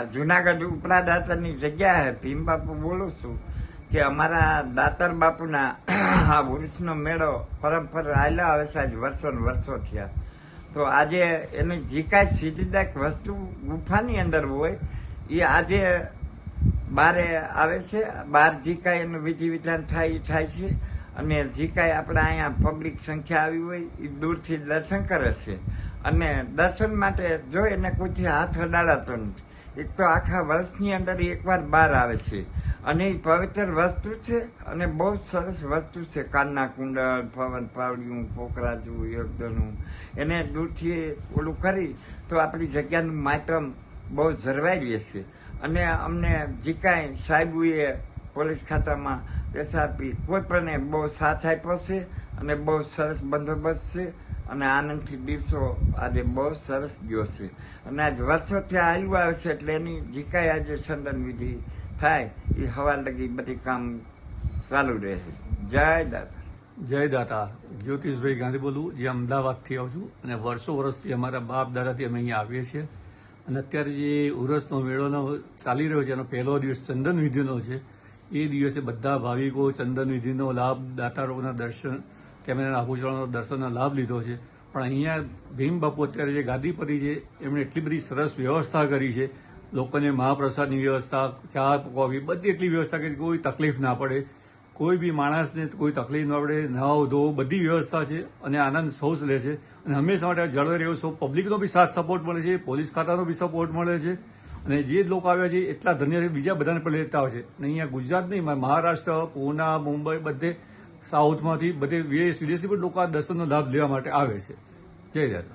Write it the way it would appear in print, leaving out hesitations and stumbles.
જુનાગઢ ઉપરા દાતરની જગ્યા ભીમબાપુ બોલું છું કે અમારા દાતર બાપુના આ વૃક્ષનો મેળો પરંપરા આવેલા આવે છે. આજ વર્ષો ને વર્ષો થયા. તો આજે એની જે કાંઈ સિદ્ધિદાયક વસ્તુ ગુફાની અંદર હોય એ આજે બારે આવે છે. બહાર જે કાંઈ એનું વિધિ વિધાન થાય એ થાય છે. અને જે કાંઈ આપણે અહીંયા પબ્લિક સંખ્યા આવી હોય એ દૂરથી દર્શન કરે છે. અને દર્શન માટે જો એને કોઈથી હાથ અડાડાતો નથી. એક તો આખા વર્ષની અંદર એકવાર બહાર આવે છે અને એ પવિત્ર વસ્તુ છે અને બહુ સરસ વસ્તુ છે. કાનના કુંડળ, પવન પાવડિયું, પોકરાજું, યોગદનું એને દૂરથી ઓલું કરી તો આપણી જગ્યાનું માતમ બહુ જળવાઈ રહે છે. અને અમને જે કાંઈ સાહેબોએ પોલીસ ખાતામાં પૈસા આપી કોઈ પણ બહુ સાથ આપ્યો છે અને બહુ સરસ બંદોબસ્ત છે. અને આનંદથી દિવસો આજે બહુ સરસ ગયો છે. અને આજ વર્ષો ત્યાં આવ્યું આવે છે એટલે એની જે કાંઈ આજે સંદન વિધિ થાય એ હવા લગી બધી કામ ચાલુ રહે છે. જય દાતા. જય દાતા. જ્યોતિષભાઈ ગાંધી બોલું, જે અમદાવાદથી આવું છું અને વર્ષો વર્ષથી અમારા બાપ દાદાથી અમે અહીંયા આવીએ છીએ. અને અત્યારે જે ઉરસનો મેળોનો ચાલી રહ્યો છે એનો પહેલો દિવસ ચંદન વિધિનો છે. એ દિવસે બધા ભાવિકો ચંદન વિધિનો લાભ, દાતારોના દર્શન, કેમેરાના આભૂષણોના દર્શનનો લાભ લીધો છે. પણ અહીંયા ભીમ બાપુ અત્યારે જે ગાદીપતિ છે એમણે એટલી બધી સરસ વ્યવસ્થા કરી છે. લોકોને મહાપ્રસાદની વ્યવસ્થા, ચા કોફી બધી એટલી વ્યવસ્થા કરી કોઈ તકલીફ ના પડે, કોઈ બી માણસને કોઈ તકલીફ ના પડે, નાહો ધોવો બધી વ્યવસ્થા છે. અને આનંદ સૌ લે છે અને હંમેશા માટે જળવાઈ રહ્યો સૌ પબ્લિકનો બી સાથ સપોર્ટ મળે છે, પોલીસ ખાતાનો બી સપોર્ટ મળે છે. અને જે લોકો આવ્યા છે એટલા ધન્ય છે, બીજા બધાને પણ લેતા હોય છે. અને અહીંયા ગુજરાત નહીં, મહારાષ્ટ્ર, પૂના, મુંબઈ બધે સાઉથમાંથી બધે વિદેશી પણ લોકો આ દર્શનનો લાભ લેવા માટે આવે છે. જય દાદા.